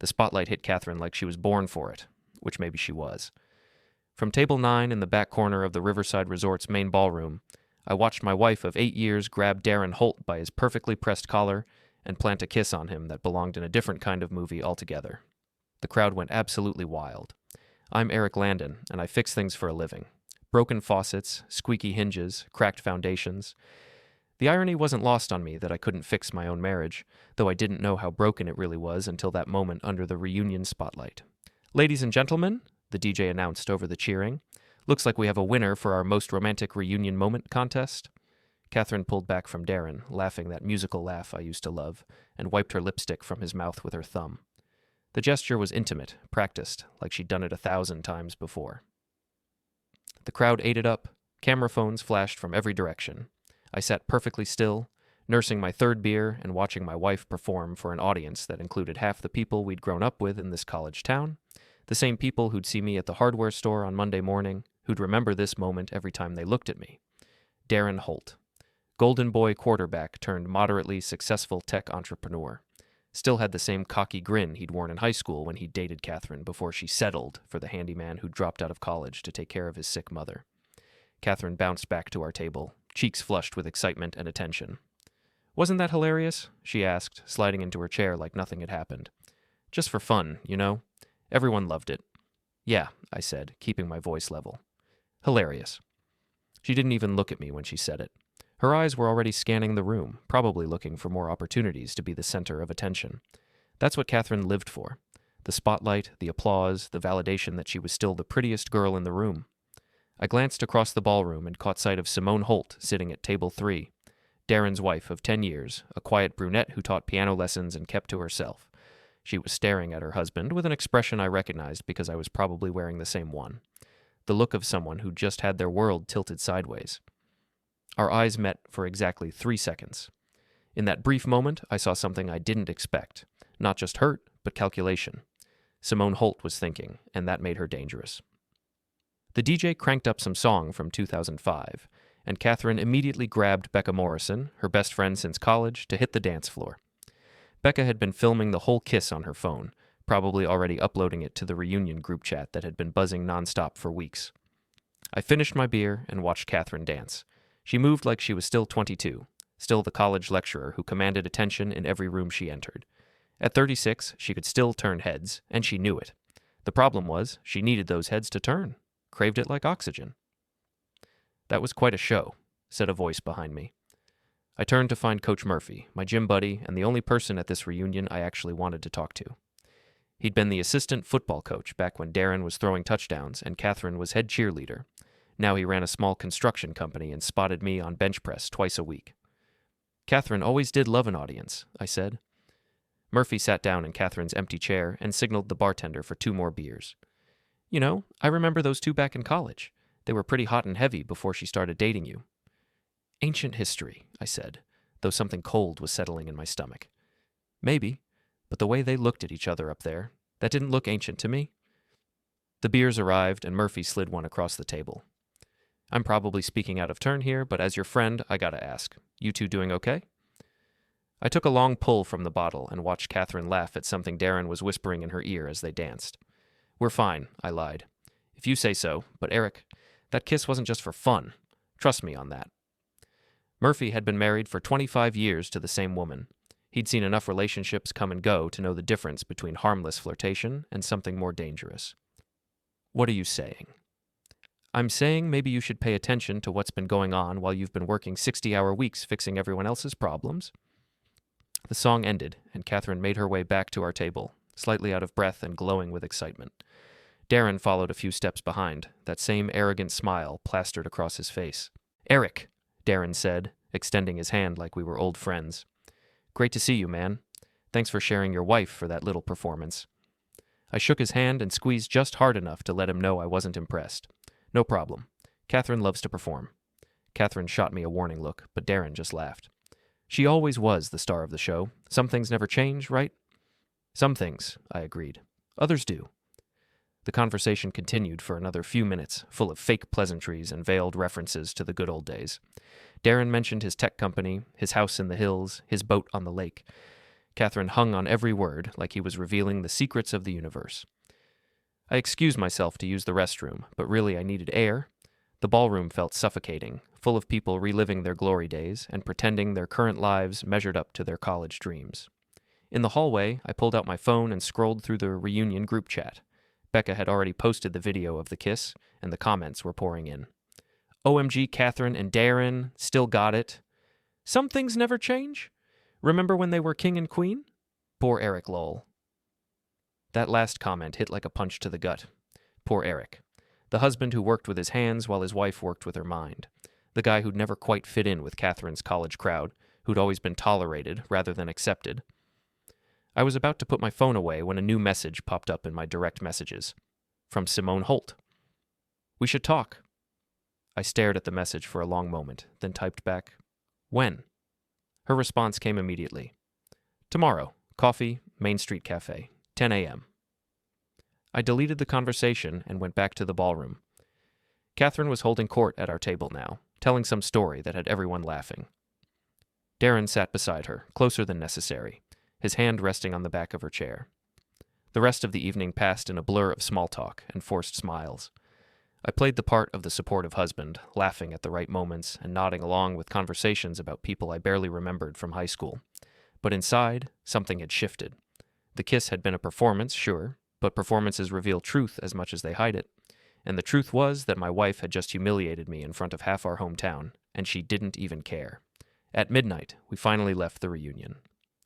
The spotlight hit Katherine like she was born for it, which maybe she was. From table 9 in the back corner of the Riverside Resort's main ballroom, I watched my wife of 8 years grab Darren Holt by his perfectly pressed collar and plant a kiss on him that belonged in a different kind of movie altogether. The crowd went absolutely wild. I'm Eric Landon, and I fix things for a living. Broken faucets, squeaky hinges, cracked foundations. The irony wasn't lost on me that I couldn't fix my own marriage, though I didn't know how broken it really was until that moment under the reunion spotlight. "Ladies and gentlemen," the DJ announced over the cheering, "looks like we have a winner for our most romantic reunion moment contest." Katherine pulled back from Darren, laughing that musical laugh I used to love, and wiped her lipstick from his mouth with her thumb. The gesture was intimate, practiced, like she'd done it 1,000 times before. The crowd ate it up. Camera phones flashed from every direction. I sat perfectly still, nursing my third beer and watching my wife perform for an audience that included half the people we'd grown up with in this college town, the same people who'd see me at the hardware store on Monday morning, who'd remember this moment every time they looked at me. Darren Holt, golden boy quarterback turned moderately successful tech entrepreneur. Still had the same cocky grin he'd worn in high school when he dated Katherine before she settled for the handyman who dropped out of college to take care of his sick mother. Katherine bounced back to our table, cheeks flushed with excitement and attention. "Wasn't that hilarious?" she asked, sliding into her chair like nothing had happened. "Just for fun, you know? Everyone loved it." "Yeah," I said, keeping my voice level. "Hilarious." She didn't even look at me when she said it. Her eyes were already scanning the room, probably looking for more opportunities to be the center of attention. That's what Katherine lived for. The spotlight, the applause, the validation that she was still the prettiest girl in the room. I glanced across the ballroom and caught sight of Simone Holt sitting at table 3, Darren's wife of 10 years, a quiet brunette who taught piano lessons and kept to herself. She was staring at her husband with an expression I recognized because I was probably wearing the same one. The look of someone who just had their world tilted sideways. Our eyes met for exactly 3 seconds. In that brief moment, I saw something I didn't expect. Not just hurt, but calculation. Simone Holt was thinking, and that made her dangerous. The DJ cranked up some song from 2005, and Katherine immediately grabbed Becca Morrison, her best friend since college, to hit the dance floor. Becca had been filming the whole kiss on her phone, probably already uploading it to the reunion group chat that had been buzzing nonstop for weeks. I finished my beer and watched Katherine dance. She moved like she was still 22, still the college lecturer who commanded attention in every room she entered. At 36, she could still turn heads, and she knew it. The problem was, she needed those heads to turn. Craved it like oxygen. "That was quite a show," said a voice behind me. I turned to find Coach Murphy, my gym buddy, and the only person at this reunion I actually wanted to talk to. He'd been the assistant football coach back when Darren was throwing touchdowns and Katherine was head cheerleader. Now he ran a small construction company and spotted me on bench press twice a week. "Katherine always did love an audience," I said. Murphy sat down in Katherine's empty chair and signaled the bartender for 2 more beers. "You know, I remember those 2 back in college. They were pretty hot and heavy before she started dating you." "Ancient history," I said, though something cold was settling in my stomach. "Maybe, but the way they looked at each other up there, that didn't look ancient to me." The beers arrived, and Murphy slid one across the table. "I'm probably speaking out of turn here, but as your friend, I gotta ask, you 2 doing okay?" I took a long pull from the bottle and watched Katherine laugh at something Darren was whispering in her ear as they danced. "We're fine," I lied. "If you say so, but Eric, that kiss wasn't just for fun. Trust me on that." Murphy had been married for 25 years to the same woman. He'd seen enough relationships come and go to know the difference between harmless flirtation and something more dangerous. "What are you saying?" "I'm saying maybe you should pay attention to what's been going on while you've been working 60-hour weeks fixing everyone else's problems." The song ended, and Katherine made her way back to our table, slightly out of breath and glowing with excitement. Darren followed a few steps behind, that same arrogant smile plastered across his face. "Eric," Darren said, extending his hand like we were old friends. "Great to see you, man. Thanks for sharing your wife for that little performance." I shook his hand and squeezed just hard enough to let him know I wasn't impressed. "No problem. Katherine loves to perform." Katherine shot me a warning look, but Darren just laughed. "She always was the star of the show. Some things never change, right?" "Some things," I agreed. "Others do." The conversation continued for another few minutes, full of fake pleasantries and veiled references to the good old days. Darren mentioned his tech company, his house in the hills, his boat on the lake. Katherine hung on every word like he was revealing the secrets of the universe. I excused myself to use the restroom, but really I needed air. The ballroom felt suffocating, full of people reliving their glory days and pretending their current lives measured up to their college dreams. In the hallway, I pulled out my phone and scrolled through the reunion group chat. Becca had already posted the video of the kiss, and the comments were pouring in. OMG, Katherine and Darren, still got it. Some things never change. Remember when they were king and queen? Poor Eric lol. That last comment hit like a punch to the gut. Poor Eric. The husband who worked with his hands while his wife worked with her mind. The guy who'd never quite fit in with Katherine's college crowd, who'd always been tolerated rather than accepted. I was about to put my phone away when a new message popped up in my direct messages. From Simone Holt. We should talk. I stared at the message for a long moment, then typed back, when? Her response came immediately. Tomorrow. Coffee, Main Street Cafe. 10 a.m. I deleted the conversation and went back to the ballroom. Katherine was holding court at our table now, telling some story that had everyone laughing. Darren sat beside her, closer than necessary, his hand resting on the back of her chair. The rest of the evening passed in a blur of small talk and forced smiles. I played the part of the supportive husband, laughing at the right moments and nodding along with conversations about people I barely remembered from high school. But inside, something had shifted. The kiss had been a performance, sure, but performances reveal truth as much as they hide it. And the truth was that my wife had just humiliated me in front of half our hometown, and she didn't even care. At midnight, we finally left the reunion.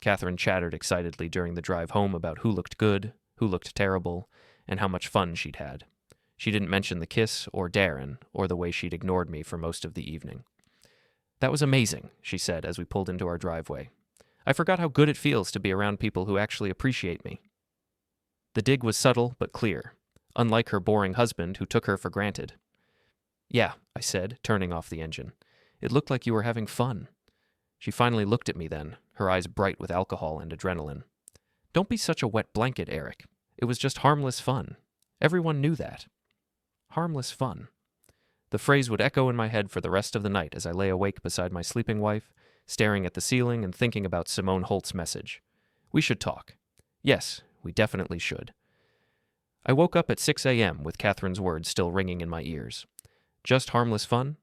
Katherine chattered excitedly during the drive home about who looked good, who looked terrible, and how much fun she'd had. She didn't mention the kiss or Darren or the way she'd ignored me for most of the evening. That was amazing, she said as we pulled into our driveway. I forgot how good it feels to be around people who actually appreciate me. The dig was subtle but clear, unlike her boring husband who took her for granted. Yeah, I said, turning off the engine. It looked like you were having fun. She finally looked at me then, her eyes bright with alcohol and adrenaline. Don't be such a wet blanket, Eric. It was just harmless fun. Everyone knew that. Harmless fun. The phrase would echo in my head for the rest of the night as I lay awake beside my sleeping wife, staring at the ceiling and thinking about Simone Holt's message. We should talk. Yes, we definitely should. I woke up at 6 a.m. with Katherine's words still ringing in my ears. Just harmless fun?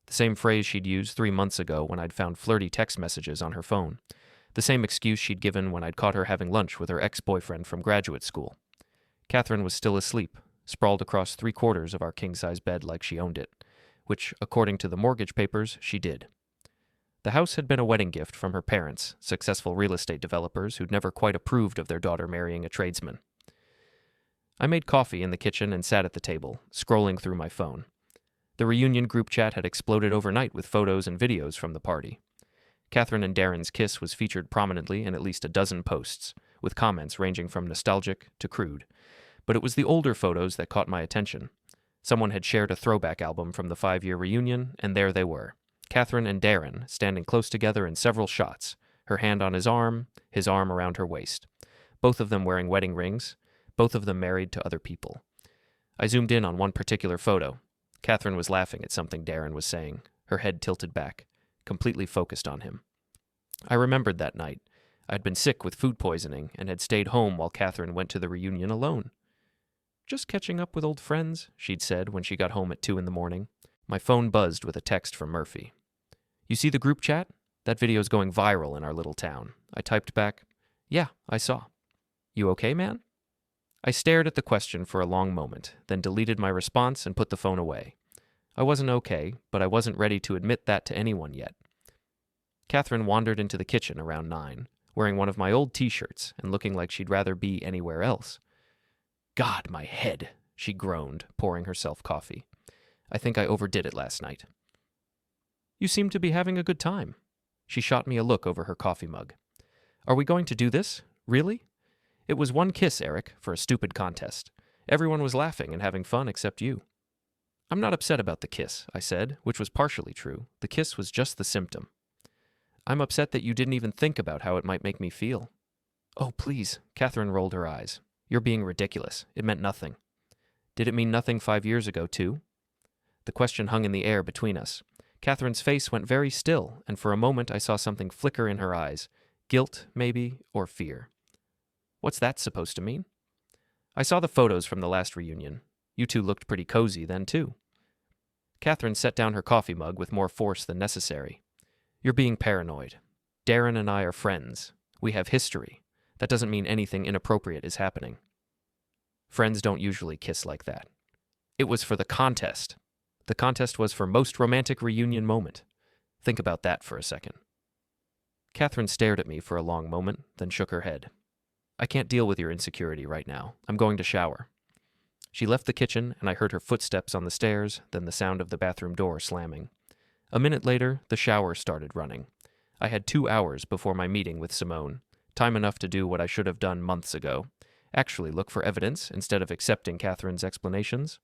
The same phrase she'd used 3 months ago when I'd found flirty text messages on her phone. The same excuse she'd given when I'd caught her having lunch with her ex-boyfriend from graduate school. Katherine was still asleep, sprawled across 3/4 of our king-size bed like she owned it, which, according to the mortgage papers, she did. The house had been a wedding gift from her parents, successful real estate developers who'd never quite approved of their daughter marrying a tradesman. I made coffee in the kitchen and sat at the table, scrolling through my phone. The reunion group chat had exploded overnight with photos and videos from the party. Katherine and Darren's kiss was featured prominently in at least a dozen posts, with comments ranging from nostalgic to crude. But it was the older photos that caught my attention. Someone had shared a throwback album from the 5-year reunion, and there they were. Katherine and Darren, standing close together in several shots, her hand on his arm around her waist. Both of them wearing wedding rings, both of them married to other people. I zoomed in on one particular photo. Katherine was laughing at something Darren was saying, her head tilted back, completely focused on him. I remembered that night. I'd been sick with food poisoning and had stayed home while Katherine went to the reunion alone. Just catching up with old friends, she'd said when she got home at 2 a.m. My phone buzzed with a text from Murphy. You see the group chat? That video's going viral in our little town. I typed back, yeah, I saw. You okay, man? I stared at the question for a long moment, then deleted my response and put the phone away. I wasn't okay, but I wasn't ready to admit that to anyone yet. Katherine wandered into the kitchen around 9, wearing one of my old t-shirts and looking like she'd rather be anywhere else. God, my head, she groaned, pouring herself coffee. I think I overdid it last night. You seem to be having a good time. She shot me a look over her coffee mug. Are we going to do this? Really? It was one kiss, Eric, for a stupid contest. Everyone was laughing and having fun except you. I'm not upset about the kiss, I said, which was partially true. The kiss was just the symptom. I'm upset that you didn't even think about how it might make me feel. Oh, please, Katherine rolled her eyes. You're being ridiculous. It meant nothing. Did it mean nothing 5 years ago, too? The question hung in the air between us. Katherine's face went very still, and for a moment I saw something flicker in her eyes, Guilt, maybe, or fear. What's that supposed to mean? I saw the photos from the last reunion. You two looked pretty cozy then, too. Katherine set down her coffee mug with more force than necessary. You're being paranoid. Darren and I are friends. We have history. That doesn't mean anything inappropriate is happening. Friends don't usually kiss like that. It was for the contest. The contest was for most romantic reunion moment. Think about that for a second. Katherine stared at me for a long moment, then shook her head. I can't deal with your insecurity right now. I'm going to shower. She left the kitchen, and I heard her footsteps on the stairs, then the sound of the bathroom door slamming. A minute later, the shower started running. I had 2 hours before my meeting with Simone, time enough to do what I should have done months ago. Actually look for evidence instead of accepting Katherine's explanations.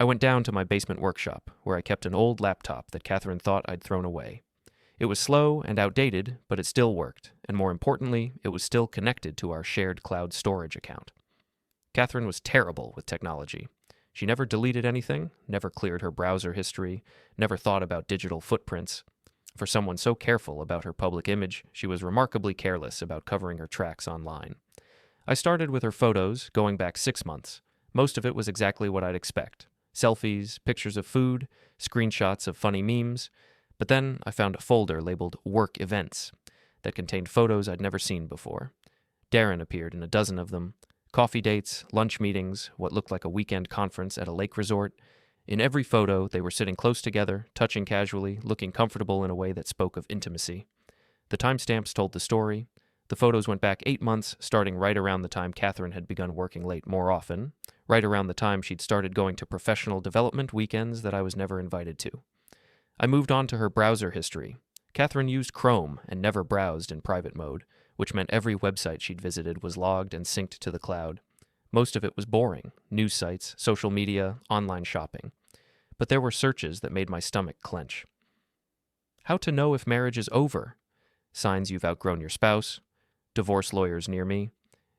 I went down to my basement workshop, where I kept an old laptop that Katherine thought I'd thrown away. It was slow and outdated, but it still worked, and more importantly, it was still connected to our shared cloud storage account. Katherine was terrible with technology. She never deleted anything, never cleared her browser history, never thought about digital footprints. For someone so careful about her public image, she was remarkably careless about covering her tracks online. I started with her photos, going back 6 months. Most of it was exactly what I'd expect. Selfies, pictures of food, screenshots of funny memes. But then I found a folder labeled Work Events that contained photos I'd never seen before. Darren appeared in a dozen of them. Coffee dates, lunch meetings, what looked like a weekend conference at a lake resort. In every photo, they were sitting close together, touching casually, looking comfortable in a way that spoke of intimacy. The timestamps told the story. The photos went back 8 months, starting right around the time Katherine had begun working late more often, right around the time she'd started going to professional development weekends that I was never invited to. I moved on to her browser history. Katherine used Chrome and never browsed in private mode, which meant every website she'd visited was logged and synced to the cloud. Most of it was boring: news sites, social media, online shopping. But there were searches that made my stomach clench. How to know if marriage is over? Signs you've outgrown your spouse, divorce lawyers near me,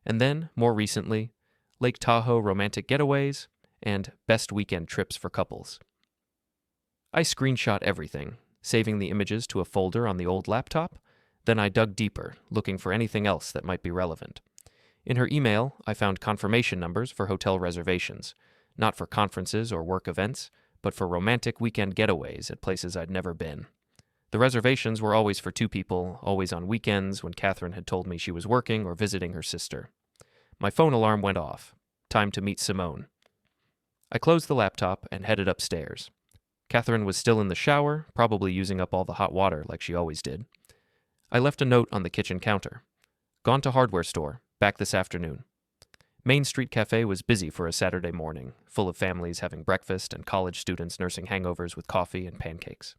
and then, more recently, Lake Tahoe romantic getaways, and best weekend trips for couples. I screenshot everything, saving the images to a folder on the old laptop. Then I dug deeper, looking for anything else that might be relevant. In her email, I found confirmation numbers for hotel reservations, not for conferences or work events, but for romantic weekend getaways at places I'd never been. The reservations were always for 2 people, always on weekends when Katherine had told me she was working or visiting her sister. My phone alarm went off. Time to meet Simone. I closed the laptop and headed upstairs. Katherine was still in the shower, probably using up all the hot water like she always did. I left a note on the kitchen counter. Gone to hardware store, back this afternoon. Main Street Cafe was busy for a Saturday morning, full of families having breakfast and college students nursing hangovers with coffee and pancakes.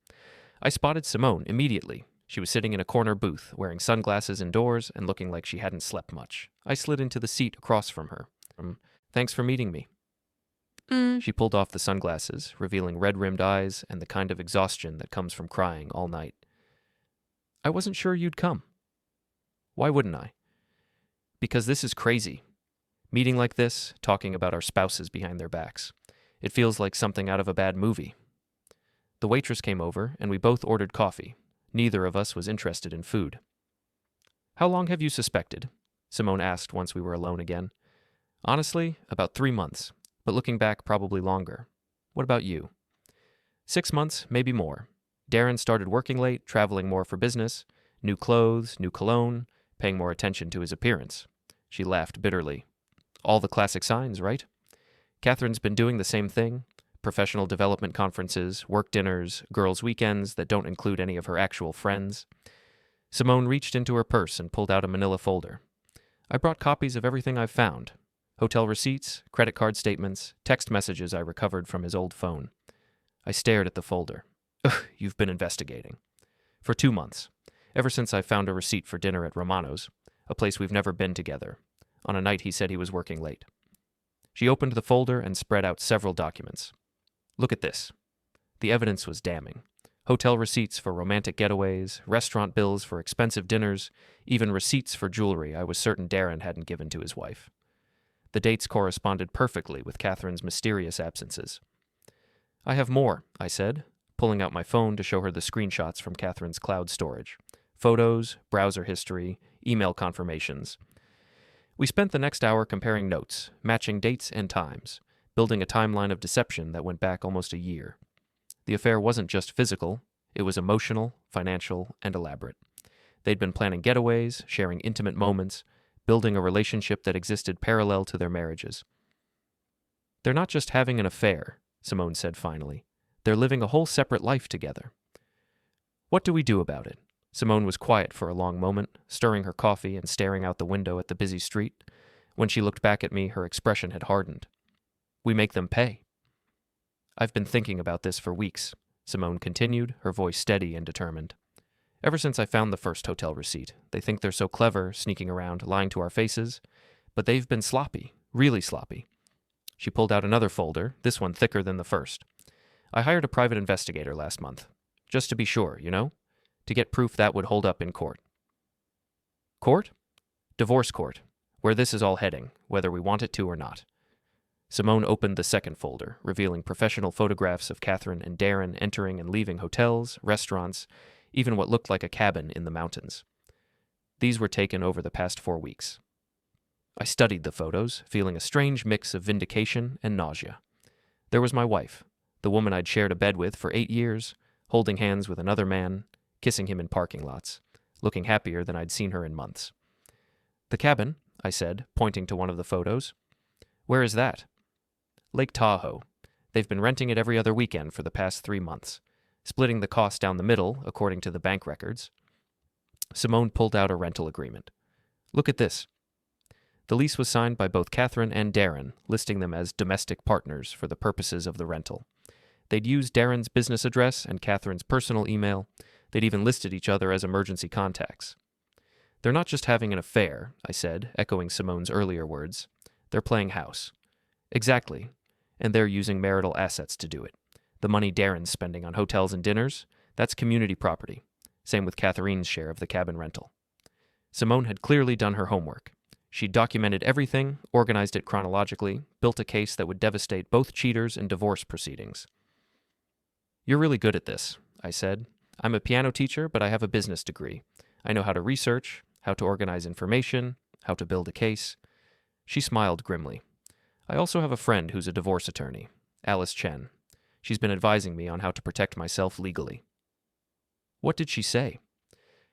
I spotted Simone immediately. She was sitting in a corner booth, wearing sunglasses indoors and looking like she hadn't slept much. I slid into the seat across from her. Thanks for meeting me. She pulled off the sunglasses, revealing red-rimmed eyes and the kind of exhaustion that comes from crying all night. I wasn't sure you'd come. Why wouldn't I? Because this is crazy. Meeting like this, talking about our spouses behind their backs. It feels like something out of a bad movie. The waitress came over, and we both ordered coffee. Neither of us was interested in food. How long have you suspected? Simone asked once we were alone again. Honestly, about 3 months. But looking back, probably longer. What about you? 6 months, maybe more. Darren started working late, traveling more for business. New clothes, new cologne, paying more attention to his appearance. She laughed bitterly. All the classic signs, right? Katherine's been doing the same thing. Professional development conferences, work dinners, girls' weekends that don't include any of her actual friends. Simone reached into her purse and pulled out a manila folder. I brought copies of everything I've found. Hotel receipts, credit card statements, text messages I recovered from his old phone. I stared at the folder. Ugh, you've been investigating. For 2 months. Ever since I found a receipt for dinner at Romano's, a place we've never been together, on a night he said he was working late. She opened the folder and spread out several documents. Look at this. The evidence was damning. Hotel receipts for romantic getaways, restaurant bills for expensive dinners, even receipts for jewelry I was certain Darren hadn't given to his wife. The dates corresponded perfectly with Katherine's mysterious absences. I have more, I said, pulling out my phone to show her the screenshots from Katherine's cloud storage. Photos, browser history, email confirmations. We spent the next hour comparing notes, matching dates and times, building a timeline of deception that went back almost a year. The affair wasn't just physical, it was emotional, financial, and elaborate. They'd been planning getaways, sharing intimate moments, building a relationship that existed parallel to their marriages. "They're not just having an affair," Simone said finally. "They're living a whole separate life together." "What do we do about it?" Simone was quiet for a long moment, stirring her coffee and staring out the window at the busy street. When she looked back at me, her expression had hardened. "We make them pay." "I've been thinking about this for weeks," Simone continued, her voice steady and determined. "Ever since I found the first hotel receipt. They think they're so clever, sneaking around, lying to our faces. But they've been sloppy, really sloppy." She pulled out another folder, this one thicker than the first. "I hired a private investigator last month. Just to be sure, you know? To get proof that would hold up in court." "Court?" "Divorce court, where this is all heading, whether we want it to or not." Simone opened the second folder, revealing professional photographs of Katherine and Darren entering and leaving hotels, restaurants, even what looked like a cabin in the mountains. These were taken over the past 4 weeks. I studied the photos, feeling a strange mix of vindication and nausea. There was my wife, the woman I'd shared a bed with for 8 years, holding hands with another man, kissing him in parking lots, looking happier than I'd seen her in months. "The cabin," I said, pointing to one of the photos. "Where is that?" "Lake Tahoe. They've been renting it every other weekend for the past 3 months, splitting the cost down the middle, according to the bank records." Simone pulled out a rental agreement. "Look at this." The lease was signed by both Katherine and Darren, listing them as domestic partners for the purposes of the rental. They'd used Darren's business address and Katherine's personal email. They'd even listed each other as emergency contacts. "They're not just having an affair," I said, echoing Simone's earlier words. "They're playing house." "Exactly. And they're using marital assets to do it. The money Darren's spending on hotels and dinners, that's community property. Same with Katherine's share of the cabin rental." Simone had clearly done her homework. She documented everything, organized it chronologically, built a case that would devastate both cheaters in divorce proceedings. "You're really good at this," I said. "I'm a piano teacher, but I have a business degree. I know how to research, how to organize information, how to build a case." She smiled grimly. "I also have a friend who's a divorce attorney, Alice Chen. She's been advising me on how to protect myself legally." "What did she say?"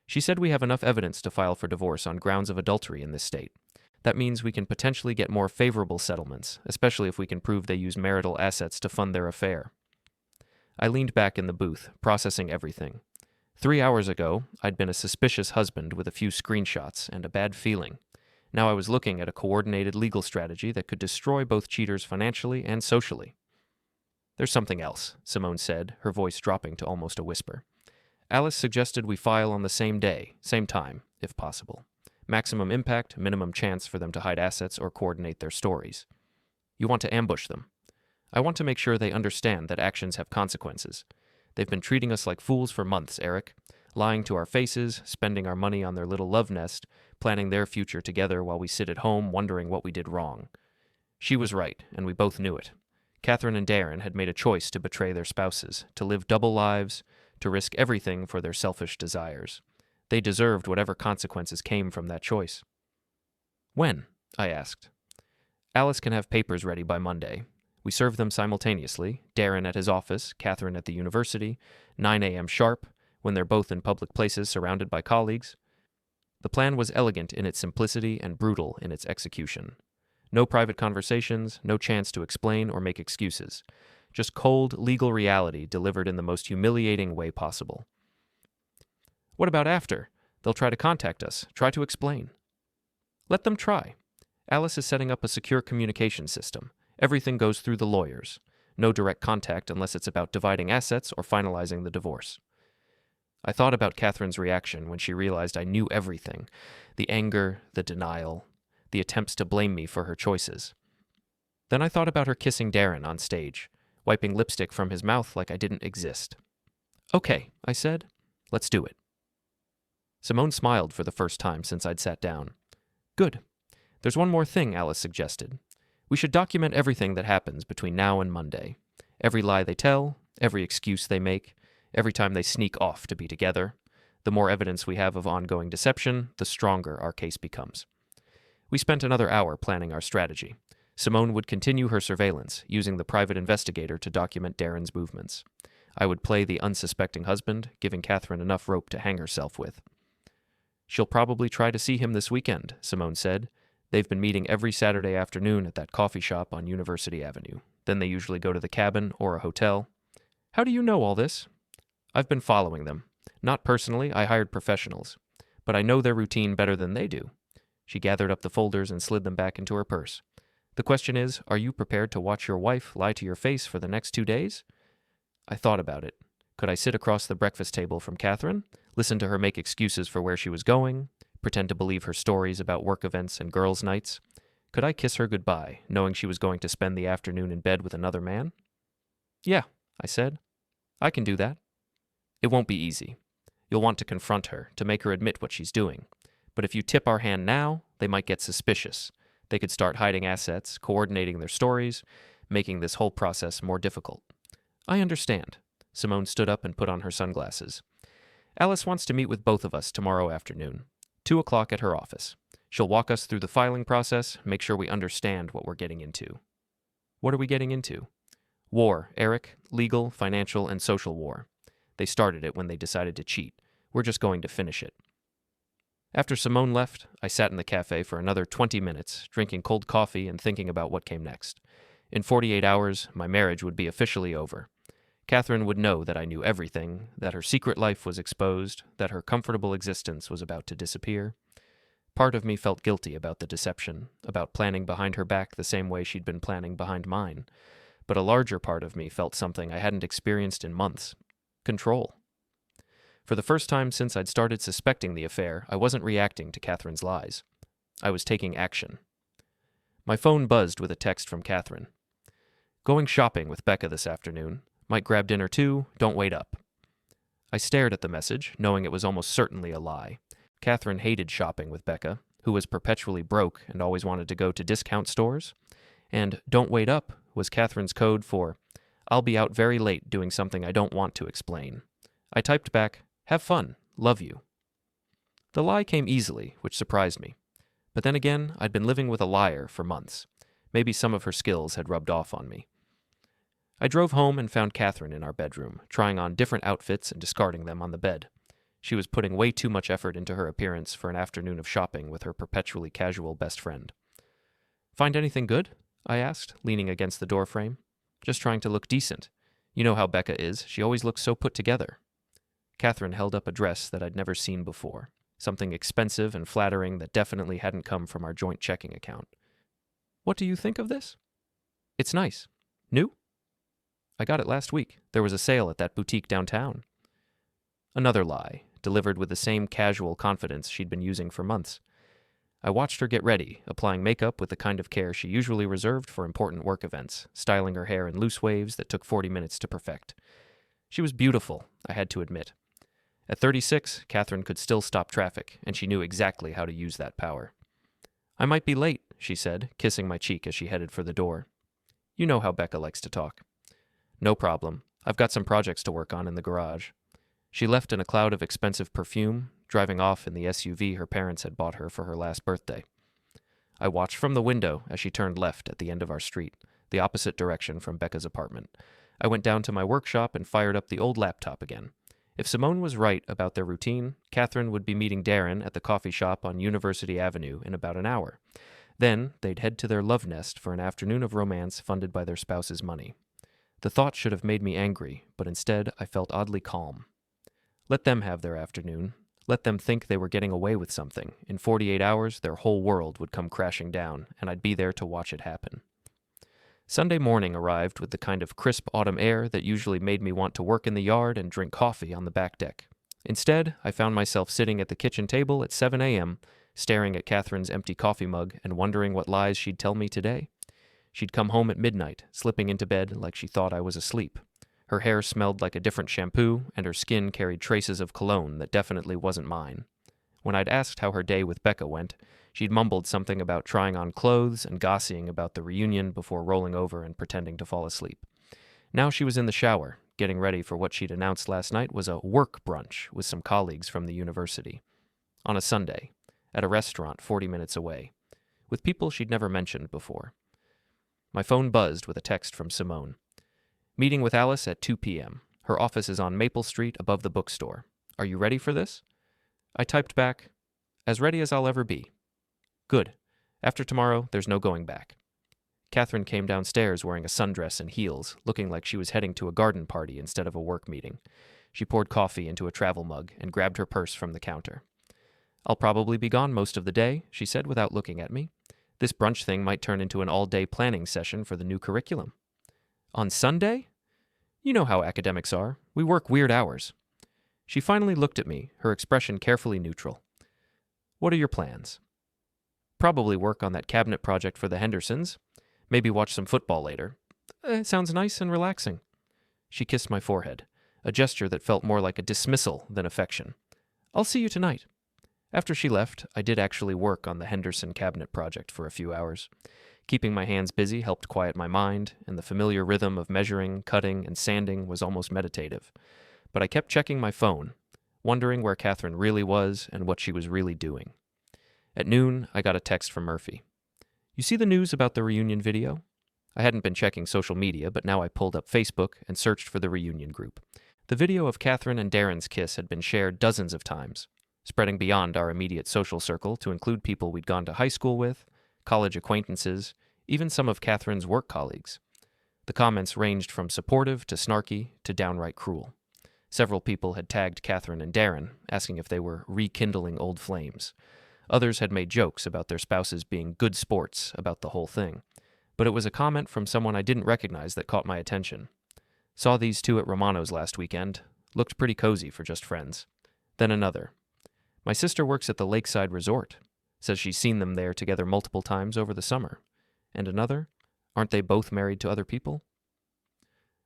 "She said we have enough evidence to file for divorce on grounds of adultery in this state. That means we can potentially get more favorable settlements, especially if we can prove they use marital assets to fund their affair." I leaned back in the booth, processing everything. 3 hours ago, I'd been a suspicious husband with a few screenshots and a bad feeling. Now I was looking at a coordinated legal strategy that could destroy both cheaters financially and socially. "There's something else," Simone said, her voice dropping to almost a whisper. "Alice suggested we file on the same day, same time, if possible. Maximum impact, minimum chance for them to hide assets or coordinate their stories. You want to ambush them. I want to make sure they understand that actions have consequences. They've been treating us like fools for months, Eric. Lying to our faces, spending our money on their little love nest, planning their future together while we sit at home wondering what we did wrong. She was right, and we both knew it. Katherine and Darren had made a choice to betray their spouses, to live double lives, to risk everything for their selfish desires. They deserved whatever consequences came from that choice." "When?" I asked. "Alice can have papers ready by Monday. We serve them simultaneously, Darren at his office, Katherine at the university, 9 a.m. sharp, when they're both in public places surrounded by colleagues." The plan was elegant in its simplicity and brutal in its execution. No private conversations, no chance to explain or make excuses. Just cold, legal reality delivered in the most humiliating way possible. "What about after? They'll try to contact us, try to explain." "Let them try. Alice is setting up a secure communication system. Everything goes through the lawyers. No direct contact unless it's about dividing assets or finalizing the divorce." I thought about Katherine's reaction when she realized I knew everything. The anger, the denial, the attempts to blame me for her choices. Then I thought about her kissing Darren on stage, wiping lipstick from his mouth like I didn't exist. "Okay," I said. "Let's do it." Simone smiled for the first time since I'd sat down. "Good. There's one more thing," Alice suggested. "We should document everything that happens between now and Monday. Every lie they tell, every excuse they make, every time they sneak off to be together. The more evidence we have of ongoing deception, the stronger our case becomes. We spent another hour planning our strategy. Simone would continue her surveillance, using the private investigator to document Darren's movements. I would play the unsuspecting husband, giving Katherine enough rope to hang herself with. "She'll probably try to see him this weekend," Simone said. "They've been meeting every Saturday afternoon at that coffee shop on University Avenue. Then they usually go to the cabin or a hotel." "How do you know all this?" "I've been following them. Not personally, I hired professionals. But I know their routine better than they do." She gathered up the folders and slid them back into her purse. "The question is, are you prepared to watch your wife lie to your face for the next 2 days?" I thought about it. Could I sit across the breakfast table from Katherine, listen to her make excuses for where she was going, pretend to believe her stories about work events and girls' nights? Could I kiss her goodbye, knowing she was going to spend the afternoon in bed with another man? "Yeah," I said. "I can do that." "It won't be easy. You'll want to confront her, to make her admit what she's doing. But if you tip our hand now, they might get suspicious. They could start hiding assets, coordinating their stories, making this whole process more difficult." "I understand." Simone stood up and put on her sunglasses. "Alice wants to meet with both of us tomorrow afternoon, 2 o'clock at her office. She'll walk us through the filing process, make sure we understand what we're getting into." "What are we getting into?" "War, Eric. Legal, financial, and social war. They started it when they decided to cheat. We're just going to finish it." After Simone left, I sat in the cafe for another 20 minutes, drinking cold coffee and thinking about what came next. In 48 hours, my marriage would be officially over. Katherine would know that I knew everything, that her secret life was exposed, that her comfortable existence was about to disappear. Part of me felt guilty about the deception, about planning behind her back the same way she'd been planning behind mine. But a larger part of me felt something I hadn't experienced in months: control. For the first time since I'd started suspecting the affair, I wasn't reacting to Katherine's lies. I was taking action. My phone buzzed with a text from Katherine. "Going shopping with Becca this afternoon. Might grab dinner too, don't wait up." I stared at the message, knowing it was almost certainly a lie. Katherine hated shopping with Becca, who was perpetually broke and always wanted to go to discount stores. And "don't wait up" was Katherine's code for, "I'll be out very late doing something I don't want to explain." I typed back, "Have fun. Love you." The lie came easily, which surprised me. But then again, I'd been living with a liar for months. Maybe some of her skills had rubbed off on me. I drove home and found Katherine in our bedroom, trying on different outfits and discarding them on the bed. She was putting way too much effort into her appearance for an afternoon of shopping with her perpetually casual best friend. "Find anything good?" I asked, leaning against the doorframe. "Just trying to look decent. You know how Becca is. She always looks so put together." Katherine held up a dress that I'd never seen before, something expensive and flattering that definitely hadn't come from our joint checking account. "What do you think of this?" "It's nice. New?" "I got it last week. There was a sale at that boutique downtown." Another lie, delivered with the same casual confidence she'd been using for months. I watched her get ready, applying makeup with the kind of care she usually reserved for important work events, styling her hair in loose waves that took 40 minutes to perfect. She was beautiful, I had to admit. At 36, Katherine could still stop traffic, and she knew exactly how to use that power. "I might be late," she said, kissing my cheek as she headed for the door. You know how Becca likes to talk. "No problem. I've got some projects to work on in the garage." She left in a cloud of expensive perfume, driving off in the SUV her parents had bought her for her last birthday. I watched from the window as she turned left at the end of our street, the opposite direction from Becca's apartment. I went down to my workshop and fired up the old laptop again. If Simone was right about their routine, Katherine would be meeting Darren at the coffee shop on University Avenue in about an hour. Then they'd head to their love nest for an afternoon of romance funded by their spouse's money. The thought should have made me angry, but instead I felt oddly calm. Let them have their afternoon. Let them think they were getting away with something. In 48 hours, their whole world would come crashing down, and I'd be there to watch it happen. Sunday morning arrived with the kind of crisp autumn air that usually made me want to work in the yard and drink coffee on the back deck. Instead, I found myself sitting at the kitchen table at 7 a.m., staring at Katherine's empty coffee mug and wondering what lies she'd tell me today. She'd come home at midnight, slipping into bed like she thought I was asleep. Her hair smelled like a different shampoo, and her skin carried traces of cologne that definitely wasn't mine. When I'd asked how her day with Becca went, she'd mumbled something about trying on clothes and gossiping about the reunion before rolling over and pretending to fall asleep. Now she was in the shower, getting ready for what she'd announced last night was a work brunch with some colleagues from the university. On a Sunday, at a restaurant 40 minutes away, with people she'd never mentioned before. My phone buzzed with a text from Simone. Meeting with Alice at 2 p.m. Her office is on Maple Street above the bookstore. Are you ready for this? I typed back, as ready as I'll ever be. Good. After tomorrow, there's no going back. Katherine came downstairs wearing a sundress and heels, looking like she was heading to a garden party instead of a work meeting. She poured coffee into a travel mug and grabbed her purse from the counter. I'll probably be gone most of the day, she said without looking at me. This brunch thing might turn into an all-day planning session for the new curriculum. On Sunday? You know how academics are. We work weird hours. She finally looked at me, her expression carefully neutral. What are your plans? Probably work on that cabinet project for the Hendersons. Maybe watch some football later. Sounds nice and relaxing. She kissed my forehead, a gesture that felt more like a dismissal than affection. I'll see you tonight. After she left, I did actually work on the Henderson cabinet project for a few hours. Keeping my hands busy helped quiet my mind, and the familiar rhythm of measuring, cutting, and sanding was almost meditative. But I kept checking my phone, wondering where Katherine really was and what she was really doing. At noon, I got a text from Murphy. You see the news about the reunion video? I hadn't been checking social media, but now I pulled up Facebook and searched for the reunion group. The video of Katherine and Darren's kiss had been shared dozens of times, spreading beyond our immediate social circle to include people we'd gone to high school with, college acquaintances, even some of Katherine's work colleagues. The comments ranged from supportive to snarky to downright cruel. Several people had tagged Katherine and Darren, asking if they were rekindling old flames. Others had made jokes about their spouses being good sports about the whole thing. But it was a comment from someone I didn't recognize that caught my attention. Saw these two at Romano's last weekend. Looked pretty cozy for just friends. Then another. My sister works at the Lakeside Resort. Says she's seen them there together multiple times over the summer. And another. Aren't they both married to other people?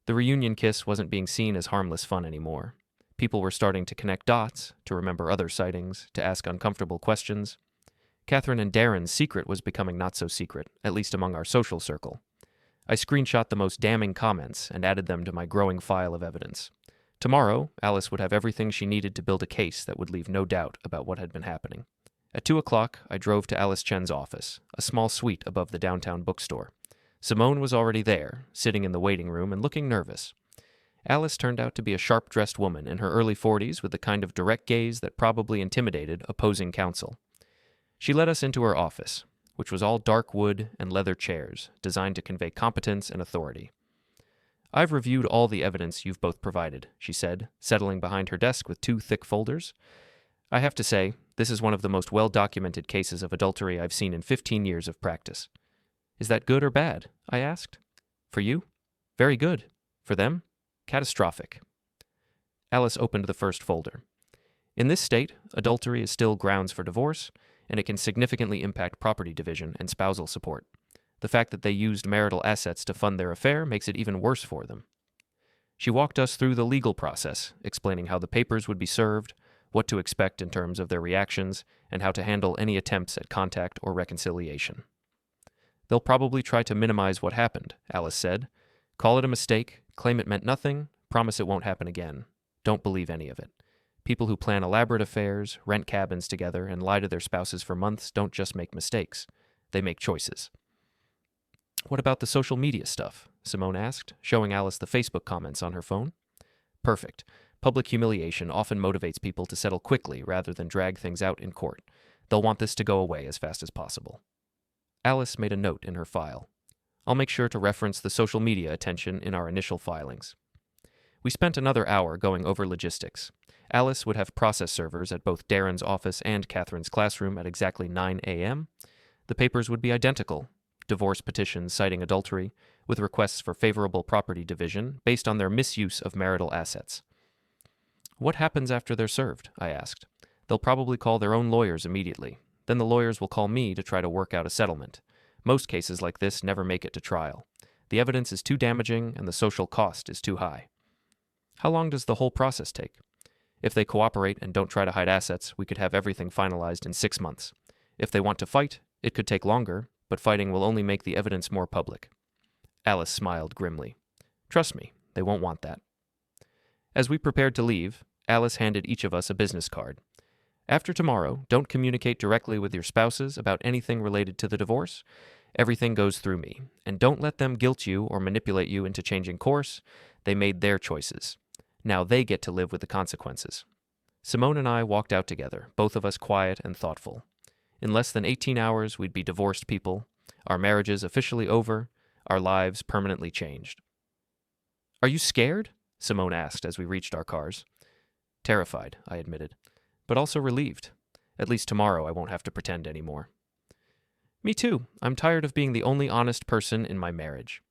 The reunion kiss wasn't being seen as harmless fun anymore. People were starting to connect dots, to remember other sightings, to ask uncomfortable questions. Katherine and Darren's secret was becoming not so secret, at least among our social circle. I screenshot the most damning comments and added them to my growing file of evidence. Tomorrow, Alice would have everything she needed to build a case that would leave no doubt about what had been happening. At 2 o'clock, I drove to Alice Chen's office, a small suite above the downtown bookstore. Simone was already there, sitting in the waiting room and looking nervous. Alice turned out to be a sharp-dressed woman in her early 40s with the kind of direct gaze that probably intimidated opposing counsel. She led us into her office, which was all dark wood and leather chairs, designed to convey competence and authority. I've reviewed all the evidence you've both provided, she said, settling behind her desk with 2 thick folders. I have to say, this is one of the most well-documented cases of adultery I've seen in 15 years of practice. Is that good or bad? I asked. For you? Very good. For them? Catastrophic. Alice opened the first folder. In this state, adultery is still grounds for divorce, and it can significantly impact property division and spousal support. The fact that they used marital assets to fund their affair makes it even worse for them. She walked us through the legal process, explaining how the papers would be served, what to expect in terms of their reactions, and how to handle any attempts at contact or reconciliation. They'll probably try to minimize what happened, Alice said. Call it a mistake, claim it meant nothing, promise it won't happen again. Don't believe any of it. People who plan elaborate affairs, rent cabins together, and lie to their spouses for months don't just make mistakes. They make choices. What about the social media stuff? Simone asked, showing Alice the Facebook comments on her phone. Perfect. Public humiliation often motivates people to settle quickly rather than drag things out in court. They'll want this to go away as fast as possible. Alice made a note in her file. I'll make sure to reference the social media attention in our initial filings. We spent another hour going over logistics. Alice would have process servers at both Darren's office and Katherine's classroom at exactly 9 a.m. The papers would be identical. Divorce petitions citing adultery, with requests for favorable property division based on their misuse of marital assets. What happens after they're served? I asked. They'll probably call their own lawyers immediately. Then the lawyers will call me to try to work out a settlement. Most cases like this never make it to trial. The evidence is too damaging and the social cost is too high. How long does the whole process take? If they cooperate and don't try to hide assets, we could have everything finalized in 6 months. If they want to fight, it could take longer, but fighting will only make the evidence more public. Alice smiled grimly. Trust me, they won't want that. As we prepared to leave, Alice handed each of us a business card. After tomorrow, don't communicate directly with your spouses about anything related to the divorce. Everything goes through me. And don't let them guilt you or manipulate you into changing course. They made their choices. Now they get to live with the consequences. Simone and I walked out together, both of us quiet and thoughtful. In less than 18 hours, we'd be divorced people, our marriages officially over, our lives permanently changed. "Are you scared?" Simone asked as we reached our cars. "Terrified," I admitted, but also relieved. At least tomorrow I won't have to pretend anymore. "Me too. I'm tired of being the only honest person in my marriage."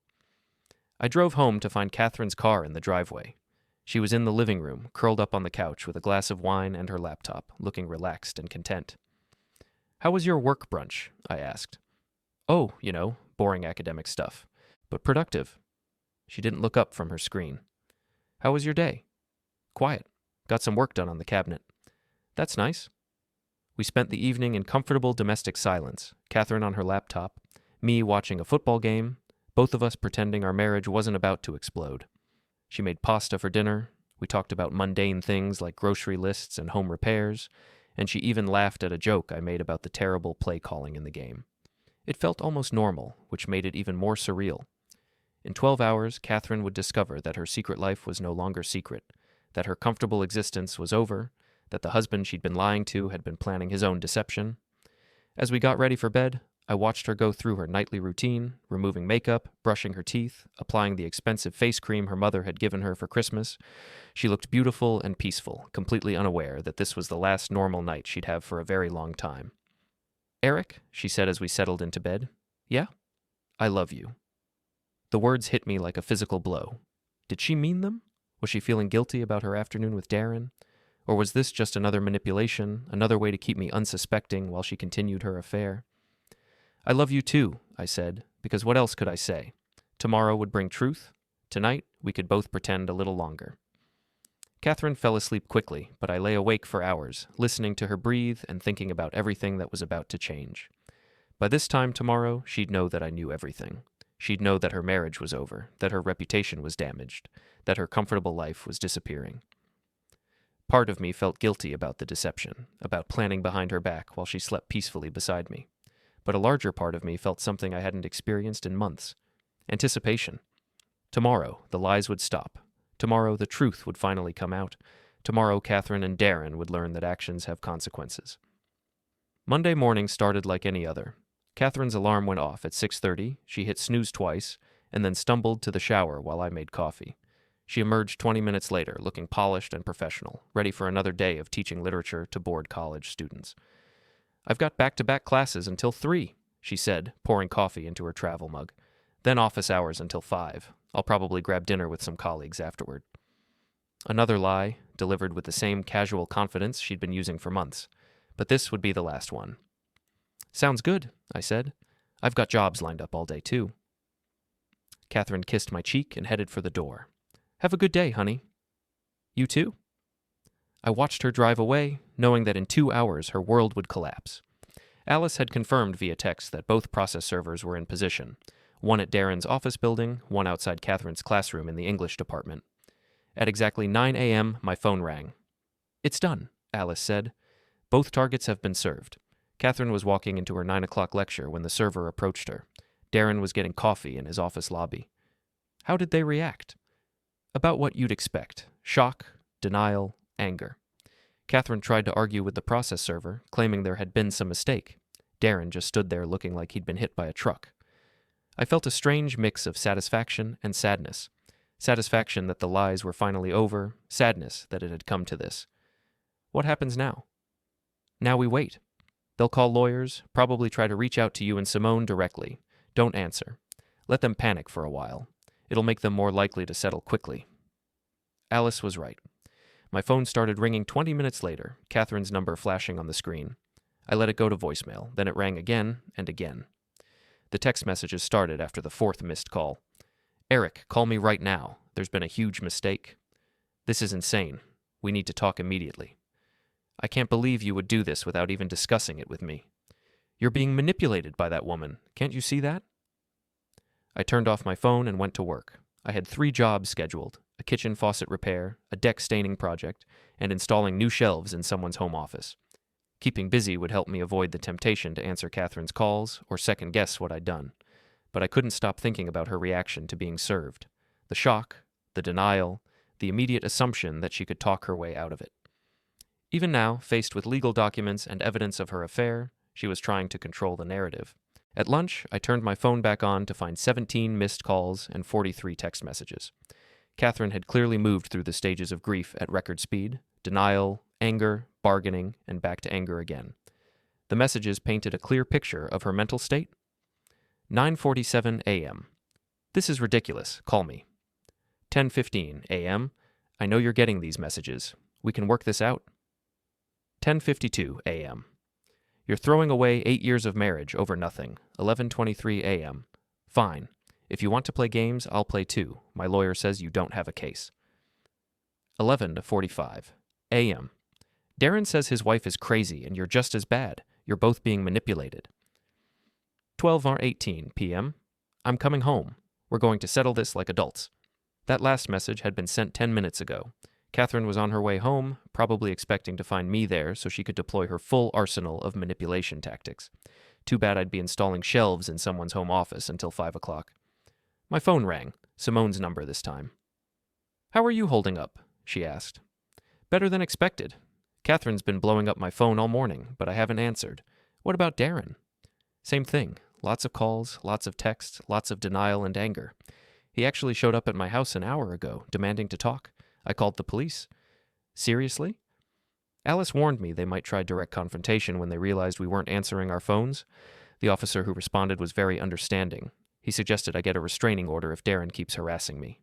I drove home to find Katherine's car in the driveway. She was in the living room, curled up on the couch with a glass of wine and her laptop, looking relaxed and content. "How was your work brunch?" I asked. "Oh, boring academic stuff, but productive." She didn't look up from her screen. "How was your day?" "Quiet. Got some work done on the cabinet." "That's nice." We spent the evening in comfortable domestic silence, Katherine on her laptop, me watching a football game, both of us pretending our marriage wasn't about to explode. She made pasta for dinner, we talked about mundane things like grocery lists and home repairs, and she even laughed at a joke I made about the terrible play calling in the game. It felt almost normal, which made it even more surreal. In 12 hours, Katherine would discover that her secret life was no longer secret, that her comfortable existence was over, that the husband she'd been lying to had been planning his own deception. As we got ready for bed, I watched her go through her nightly routine, removing makeup, brushing her teeth, applying the expensive face cream her mother had given her for Christmas. She looked beautiful and peaceful, completely unaware that this was the last normal night she'd have for a very long time. "Eric," she said as we settled into bed. "Yeah? I love you." The words hit me like a physical blow. Did she mean them? Was she feeling guilty about her afternoon with Darren? Or was this just another manipulation, another way to keep me unsuspecting while she continued her affair? "I love you too," I said, because what else could I say? Tomorrow would bring truth. Tonight, we could both pretend a little longer. Katherine fell asleep quickly, but I lay awake for hours, listening to her breathe and thinking about everything that was about to change. By this time tomorrow, she'd know that I knew everything. She'd know that her marriage was over, that her reputation was damaged, that her comfortable life was disappearing. Part of me felt guilty about the deception, about planning behind her back while she slept peacefully beside me. But a larger part of me felt something I hadn't experienced in months. Anticipation. Tomorrow, the lies would stop. Tomorrow, the truth would finally come out. Tomorrow, Katherine and Darren would learn that actions have consequences. Monday morning started like any other. Katherine's alarm went off at 6:30, she hit snooze twice, and then stumbled to the shower while I made coffee. She emerged 20 minutes later, looking polished and professional, ready for another day of teaching literature to bored college students. "I've got back-to-back classes until 3, she said, pouring coffee into her travel mug. "Then office hours until 5. I'll probably grab dinner with some colleagues afterward." Another lie, delivered with the same casual confidence she'd been using for months. But this would be the last one. "Sounds good," I said. "I've got jobs lined up all day, too." Katherine kissed my cheek and headed for the door. "Have a good day, honey." "You too?" I watched her drive away, knowing that in 2 hours her world would collapse. Alice had confirmed via text that both process servers were in position, one at Darren's office building, one outside Katherine's classroom in the English department. At exactly 9 a.m., my phone rang. "It's done," Alice said. "Both targets have been served." Katherine was walking into her 9 o'clock lecture when the server approached her. Darren was getting coffee in his office lobby. How did they react? About what you'd expect. Shock, denial, anger. Katherine tried to argue with the process server, claiming there had been some mistake. Darren just stood there looking like he'd been hit by a truck. I felt a strange mix of satisfaction and sadness. Satisfaction that the lies were finally over, sadness that it had come to this. What happens now? Now we wait. They'll call lawyers, probably try to reach out to you and Simone directly. Don't answer. Let them panic for a while. It'll make them more likely to settle quickly. Alice was right. My phone started ringing 20 minutes later, Katherine's number flashing on the screen. I let it go to voicemail, then it rang again and again. The text messages started after the 4th missed call. "Eric, call me right now. There's been a huge mistake. This is insane. We need to talk immediately. I can't believe you would do this without even discussing it with me. You're being manipulated by that woman. Can't you see that?" I turned off my phone and went to work. I had 3 jobs scheduled. a kitchen faucet repair, a deck staining project, and installing new shelves in someone's home office. Keeping busy would help me avoid the temptation to answer Katherine's calls or second-guess what I'd done. But I couldn't stop thinking about her reaction to being served. The shock, the denial, the immediate assumption that she could talk her way out of it. Even now, faced with legal documents and evidence of her affair, she was trying to control the narrative. At lunch, I turned my phone back on to find 17 missed calls and 43 text messages. Katherine had clearly moved through the stages of grief at record speed: denial, anger, bargaining, and back to anger again. The messages painted a clear picture of her mental state. 9:47 a.m. This is ridiculous. Call me. 10:15 a.m. I know you're getting these messages. We can work this out. 10:52 a.m. You're throwing away 8 years of marriage over nothing. 11:23 a.m. Fine. If you want to play games, I'll play too. My lawyer says you don't have a case. 11:45 a.m. Darren says his wife is crazy and you're just as bad. You're both being manipulated. 12:18 p.m. I'm coming home. We're going to settle this like adults. That last message had been sent 10 minutes ago. Katherine was on her way home, probably expecting to find me there so she could deploy her full arsenal of manipulation tactics. Too bad I'd be installing shelves in someone's home office until 5 o'clock. My phone rang, Simone's number this time. "How are you holding up?" she asked. "Better than expected. Katherine's been blowing up my phone all morning, but I haven't answered. What about Darren?" "Same thing. Lots of calls, lots of texts, lots of denial and anger. He actually showed up at my house an hour ago, demanding to talk. I called the police." "Seriously?" "Alice warned me they might try direct confrontation when they realized we weren't answering our phones. The officer who responded was very understanding. He suggested I get a restraining order if Darren keeps harassing me."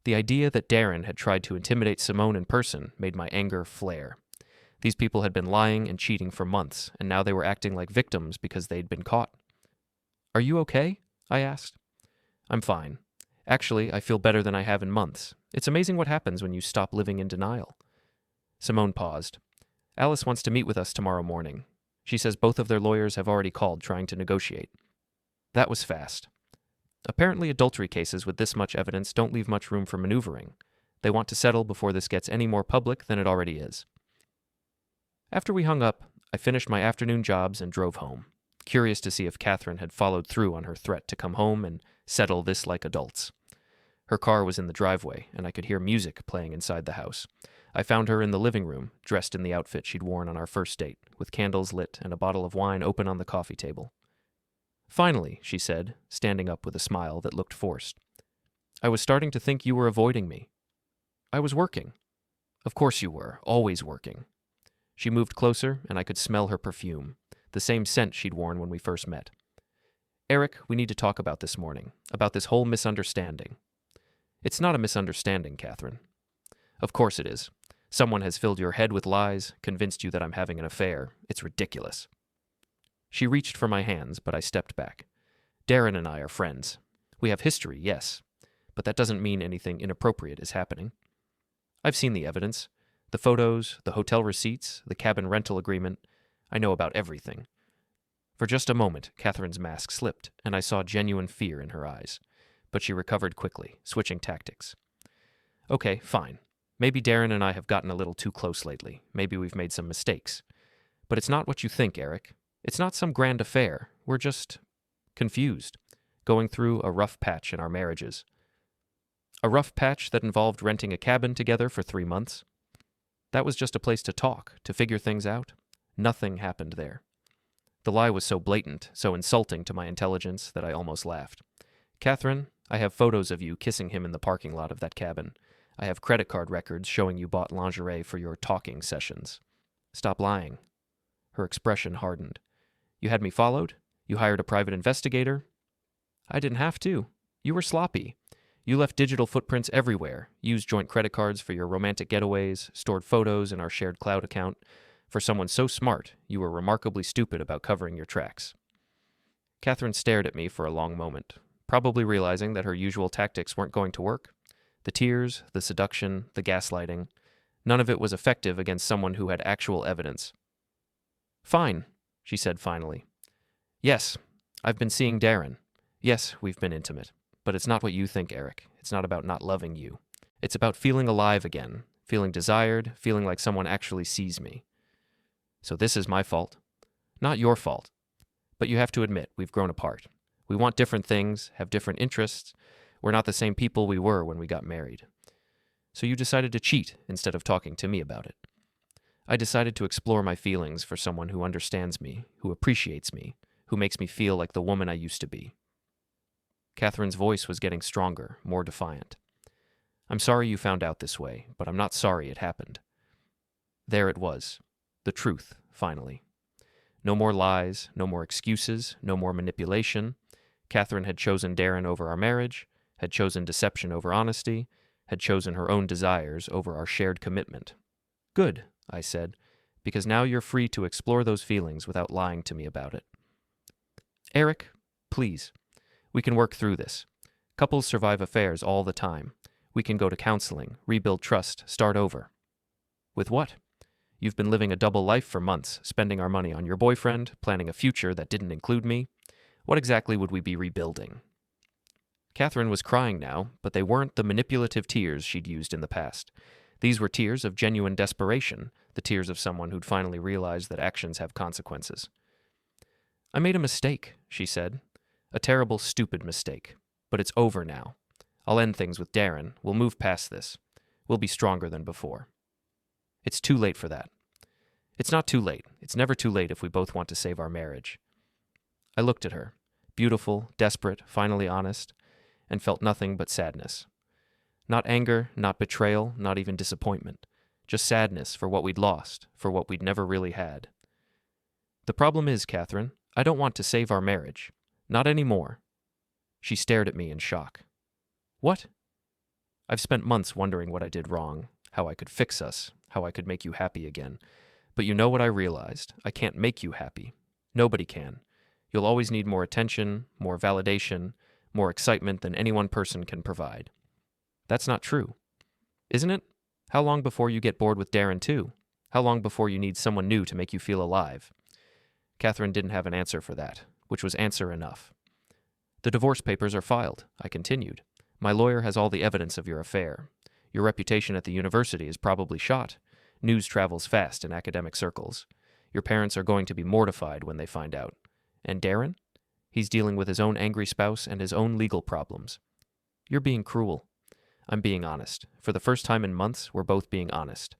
The idea that Darren had tried to intimidate Simone in person made my anger flare. These people had been lying and cheating for months, and now they were acting like victims because they'd been caught. "Are you okay?" I asked. "I'm fine. Actually, I feel better than I have in months. It's amazing what happens when you stop living in denial." Simone paused. "Alice wants to meet with us tomorrow morning. She says both of their lawyers have already called trying to negotiate." That was fast. Apparently, adultery cases with this much evidence don't leave much room for maneuvering. They want to settle before this gets any more public than it already is. After we hung up, I finished my afternoon jobs and drove home, curious to see if Katherine had followed through on her threat to come home and settle this like adults. Her car was in the driveway, and I could hear music playing inside the house. I found her in the living room, dressed in the outfit she'd worn on our first date, with candles lit and a bottle of wine open on the coffee table. "Finally," she said, standing up with a smile that looked forced. "I was starting to think you were avoiding me." "I was working." "Of course you were, always working." She moved closer, and I could smell her perfume, the same scent she'd worn when we first met. "Eric, we need to talk about this morning, about this whole misunderstanding." "It's not a misunderstanding, Katherine." "Of course it is. Someone has filled your head with lies, convinced you that I'm having an affair. It's ridiculous." She reached for my hands, but I stepped back. "Darren and I are friends. We have history, yes, but that doesn't mean anything inappropriate is happening. I've seen the evidence, the photos, the hotel receipts, the cabin rental agreement. I know about everything." For just a moment, Katherine's mask slipped, and I saw genuine fear in her eyes. But she recovered quickly, switching tactics. "Okay, fine. Maybe Darren and I have gotten a little too close lately. Maybe we've made some mistakes. But it's not what you think, Eric. It's not some grand affair. We're just confused, going through a rough patch in our marriages." "A rough patch that involved renting a cabin together for 3 months? That was just a place to talk, to figure things out. Nothing happened there." The lie was so blatant, so insulting to my intelligence that I almost laughed. "Katherine, I have photos of you kissing him in the parking lot of that cabin. I have credit card records showing you bought lingerie for your talking sessions. Stop lying." Her expression hardened. "You had me followed? You hired a private investigator?" "I didn't have to. You were sloppy. You left digital footprints everywhere, used joint credit cards for your romantic getaways, stored photos in our shared cloud account. For someone so smart, you were remarkably stupid about covering your tracks." Katherine stared at me for a long moment, probably realizing that her usual tactics weren't going to work. The tears, the seduction, the gaslighting, none of it was effective against someone who had actual evidence. "Fine," she said finally. "Yes, I've been seeing Darren. Yes, we've been intimate. But it's not what you think, Eric. It's not about not loving you. It's about feeling alive again, feeling desired, feeling like someone actually sees me. So this is my fault. Not your fault. But you have to admit, we've grown apart. We want different things, have different interests. We're not the same people we were when we got married. So you decided to cheat instead of talking to me about it. I decided to explore my feelings for someone who understands me, who appreciates me, who makes me feel like the woman I used to be. Katherine's voice was getting stronger, more defiant. I'm sorry you found out this way, but I'm not sorry it happened. There it was. The truth, finally. No more lies, no more excuses, no more manipulation. Katherine had chosen Darren over our marriage, had chosen deception over honesty, had chosen her own desires over our shared commitment. Good, I said, because now you're free to explore those feelings without lying to me about it. Eric, please. We can work through this. Couples survive affairs all the time. We can go to counseling, rebuild trust, start over. With what? You've been living a double life for months, spending our money on your boyfriend, planning a future that didn't include me. What exactly would we be rebuilding? Katherine was crying now, but they weren't the manipulative tears she'd used in the past. These were tears of genuine desperation, the tears of someone who'd finally realized that actions have consequences. I made a mistake, she said. A terrible, stupid mistake. But it's over now. I'll end things with Darren. We'll move past this. We'll be stronger than before. It's too late for that. It's not too late. It's never too late if we both want to save our marriage. I looked at her, beautiful, desperate, finally honest, and felt nothing but sadness. Not anger, not betrayal, not even disappointment. Just sadness for what we'd lost, for what we'd never really had. The problem is, Katherine, I don't want to save our marriage. Not anymore. She stared at me in shock. What? I've spent months wondering what I did wrong, how I could fix us, how I could make you happy again. But you know what I realized? I can't make you happy. Nobody can. You'll always need more attention, more validation, more excitement than any one person can provide. That's not true. Isn't it? How long before you get bored with Darren too? How long before you need someone new to make you feel alive? Katherine didn't have an answer for that, which was answer enough. The divorce papers are filed, I continued. My lawyer has all the evidence of your affair. Your reputation at the university is probably shot. News travels fast in academic circles. Your parents are going to be mortified when they find out. And Darren? He's dealing with his own angry spouse and his own legal problems. You're being cruel. I'm being honest. For the first time in months, we're both being honest.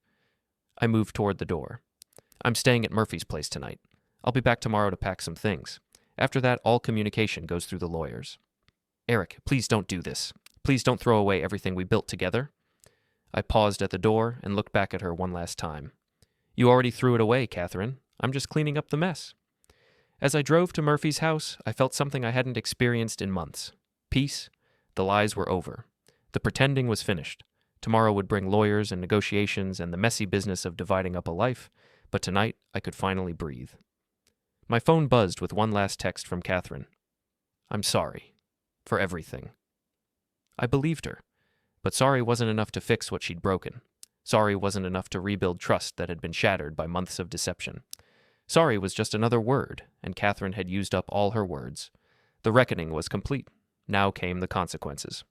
I moved toward the door. I'm staying at Murphy's place tonight. I'll be back tomorrow to pack some things. After that, all communication goes through the lawyers. Eric, please don't do this. Please don't throw away everything we built together. I paused at the door and looked back at her one last time. You already threw it away, Katherine. I'm just cleaning up the mess. As I drove to Murphy's house, I felt something I hadn't experienced in months. Peace. The lies were over. The pretending was finished. Tomorrow would bring lawyers and negotiations and the messy business of dividing up a life, but tonight I could finally breathe. My phone buzzed with one last text from Katherine. I'm sorry. For everything. I believed her. But sorry wasn't enough to fix what she'd broken. Sorry wasn't enough to rebuild trust that had been shattered by months of deception. Sorry was just another word, and Katherine had used up all her words. The reckoning was complete. Now came the consequences.